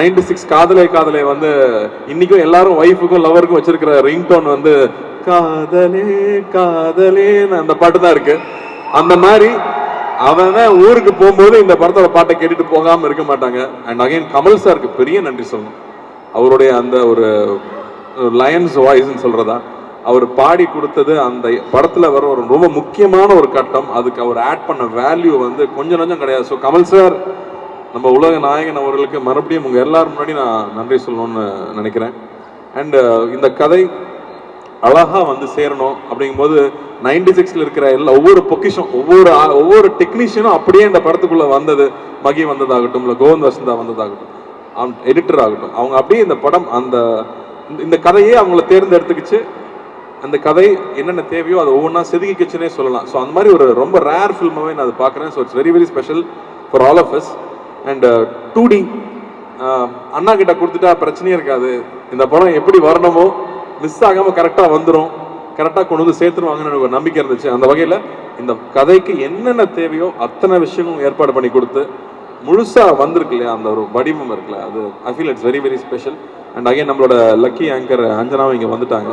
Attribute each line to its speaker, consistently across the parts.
Speaker 1: 96 காதலே காதலே வந்து இன்னைக்கும் எல்லாரும் ஒய்ஃபுக்கும் லவருக்கும் வச்சிருக்கிற ரிங்டோன் வந்து காதலே காதலேன்னு அந்த பாட்டு தான் இருக்கு. அந்த மாதிரி அவன் ஊருக்கு போகும்போது இந்த படத்தோட பாட்டை கேட்டுட்டு போகாம இருக்க மாட்டாங்க. அண்ட் அகைன் கமல் சாருக்கு பெரிய நன்றி சொல்லணும். அவருடைய அந்த ஒரு லயன்ஸ் வாய்ஸ்ன்னு சொல்றதா அவர் பாடி கொடுத்தது அந்த படத்துல வர ஒரு ரொம்ப முக்கியமான ஒரு கட்டம். அதுக்கு அவர் ஆட் பண்ண வேல்யூ வந்து கொஞ்சம் நஞ்சம் கிடையாது. ஸோ கமல் சார் நம்ம உலக நாயகன் அவர்களுக்கு மறுபடியும் உங்க எல்லாரும் முன்னாடி நான் நன்றி சொல்லணும்னு நினைக்கிறேன். அண்ட் இந்த கதை அழகா வந்து சேரணும் அப்படிங்கும்போது 96ல இருக்கிற ஒவ்வொரு பொக்கிஷம் ஒவ்வொரு டெக்னீஷியனும் அப்படியே இந்த படத்துக்குள்ள வந்தது. மகி வந்ததாகட்டும், இல்லை கோவிந்த் வசந்தா வந்ததாகட்டும், எடிட்டர் ஆகட்டும், அவங்க அப்படியே இந்த படம் அந்த இந்த கதையே அவங்கள தேர்ந்தெடுத்துக்கிச்சு. அந்த கதை என்னென்ன தேவையோ அதை ஒவ்வொன்றா செதுக்கிச்சுன்னே சொல்லலாம். ஸோ அந்த மாதிரி ஒரு ரொம்ப ரேர் ஃபில்மாவே நான் அதை பார்க்குறேன். So it's very very special for all of us. And 2D அண்ணா கிட்ட கொடுத்துட்டா பிரச்சனையே இருக்காது. இந்த படம் எப்படி வரணுமோ மிஸ் ஆகாமல் கரெக்டாக வந்துடும், கரெக்டாக கொண்டு வந்து சேர்த்துருவாங்கன்னு எனக்கு ஒரு நம்பிக்கை இருந்துச்சு. அந்த வகையில் இந்த கதைக்கு என்னென்ன தேவையோ அத்தனை விஷயங்களும் ஏற்பாடு பண்ணி கொடுத்து முழுசாக வந்திருக்கு இல்லையா, அந்த ஒரு வடிவம் இருக்குல்ல, அது I feel it's very very special. And again நம்மளோட லக்கி ஆங்கர் அஞ்சனாவும் இங்கே வந்துட்டாங்க.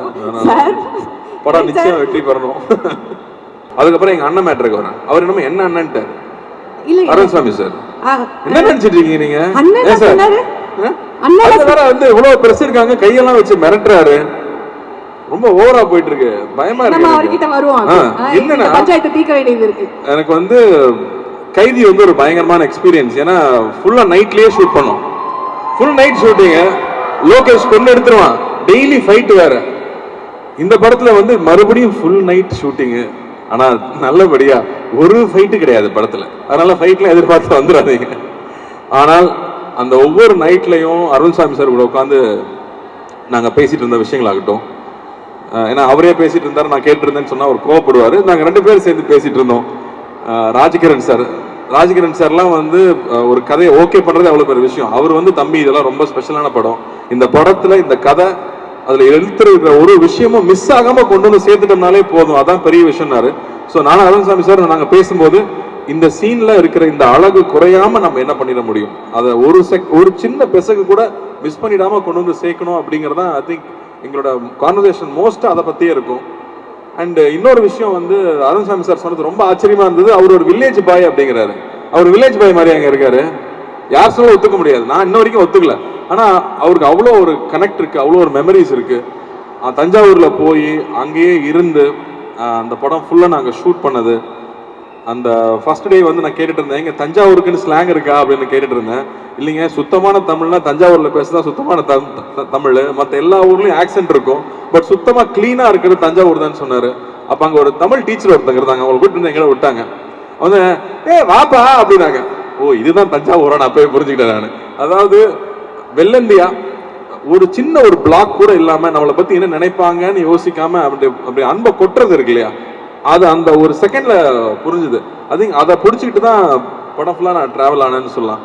Speaker 1: படம் நிச்சயம் வெற்றி பெறணும். அதுக்கப்புறம் எங்கள் அண்ணன் மேட்ருக்கு வரேன். அவர் என்னமோ என்ன அண்ணன்ட்டு அருண்சாமி சார் என்ன நினைச்சிட்டு இருக்கீங்க நீங்க? வேற வந்து இவ்வளவு பிரஸ் இருக்காங்க, கையெல்லாம் வச்சு மிரட்டுறாரு, ரொம்ப ஓவரா போயிட்டு இருக்கு, பயமா இருக்கு. என்னன்னா எனக்கு வந்து கைதி வந்து ஒரு பயங்கரமான எக்ஸ்பீரியன்ஸ். ஏன்னா ஃபுல்லா நைட்லயே ஷூட் பண்ணோம். Full night shooting. லோகேஷ் கொண்டு எடுத்துருவான், டெய்லி ஃபைட் வேற. இந்த படத்துல வந்து மறுபடியும் ஃபுல் நைட் ஷூட்டிங். ஆனா நல்லபடியா ஒரு ஃபைட்டு கிடையாது படத்துல, அதனால ஃபைட்ல எதிர்பார்த்து வந்துடாதீங்க. ஆனால் அந்த ஒவ்வொரு நைட்லையும் அருண்சாமி சார் கூட உட்காந்து நாங்க பேசிட்டு இருந்த விஷயங்களாகட்டும், ஏன்னா அவரே பேசிட்டு இருந்தாரு, நான் கேட்டு இருந்தேன்னு சொன்னா அவர் கோவப்படுவாரு. நாங்க 2 பேரும் சேர்ந்து பேசிட்டு இருந்தோம். ராஜகிரண் சார்லாம் வந்து ஒரு கதையை ஓகே பண்றது அவ்வளவு பெரிய விஷயம். அவர் வந்து தம்பி இதெல்லாம் ரொம்ப ஸ்பெஷலான படம், இந்த படத்துல இந்த கதை அதுல எழுத்துருக்கிற ஒரு விஷயமும் மிஸ் ஆகாம கொண்டு வந்து சேர்த்துட்டோம்னாலே போதும், அதான் பெரிய விஷயம்னாரு. ஸோ நானும் அருண்சாமி சார் நாங்க பேசும்போது இந்த சீன்ல இருக்கிற இந்த அழகு குறையாம நம்ம என்ன பண்ணிட முடியும், அதை ஒரு சின்ன பெசகு கூட மிஸ் பண்ணிடாம கொண்டு வந்து சேர்க்கணும் அப்படிங்கறத ஐ திங்க் எங்களோட கான்வர்சேஷன் மோஸ்டா அதை பத்தியே இருக்கும். அண்ட் இன்னொரு விஷயம் வந்து அருண்சாமி சார் சொன்னது ரொம்ப ஆச்சரியமா இருந்தது. அவர் ஒரு வில்லேஜ் பாய் அப்படிங்கிறாரு. அவர் வில்லேஜ் பாய் மாதிரி அங்க இருக்காரு, யார் சொல்ல ஒத்துக்க முடியாது. நான் இன்ன வரைக்கும் ஒத்துக்கல. ஆனா அவருக்கு அவ்வளோ ஒரு கனெக்ட் இருக்கு, அவ்வளோ ஒரு மெமரிஸ் இருக்கு. தஞ்சாவூர்ல போய் அங்கேயே இருந்து அந்த படம் ஃபுல்லா நாங்க ஷூட் பண்ணது. அந்த ஃபர்ஸ்ட் டே வந்து நான் கேட்டுட்டு இருந்தேன், இங்க தஞ்சாவூருக்குன்னு ஸ்லாங் இருக்கா அப்படின்னு கேட்டுட்டு இருந்தேன். இல்லைங்க, சுத்தமான தமிழ்னா தஞ்சாவூர்ல பேசுதான் சுத்தமான தமிழ், மற்ற எல்லா ஊர்லயும் ஆக்சென்ட் இருக்கும், பட் சுத்தமா கிளீனா இருக்கிறது தஞ்சாவூர் தான் சொன்னாரு. அப்ப அங்க ஒரு தமிழ் டீச்சர் ஒருத்தங்க இருந்தாங்க, அவங்களை கூட்டு வந்து எங்களை விட்டாங்க. அவங்க வாப்பா அப்படின்னாங்க. ஓ இதுதான் தஞ்சாவூரா, நான் போய் புரிஞ்சுக்கிட்டேன் நான். அதாவது வெள்ளந்தியா ஒரு சின்ன ஒரு பிளாக் கூட இல்லாம நம்மளை பத்தி என்ன நினைப்பாங்கன்னு யோசிக்காம அப்படி அன்பை கொட்டுறது இருக்கு இல்லையா, அது அந்த ஒரு செகண்ட்ல புரிஞ்சுது. அதை பிடிச்சிக்கிட்டு தான் படம் ஃபுல்லா நான் டிராவல் ஆனேன்னு சொல்லலாம்.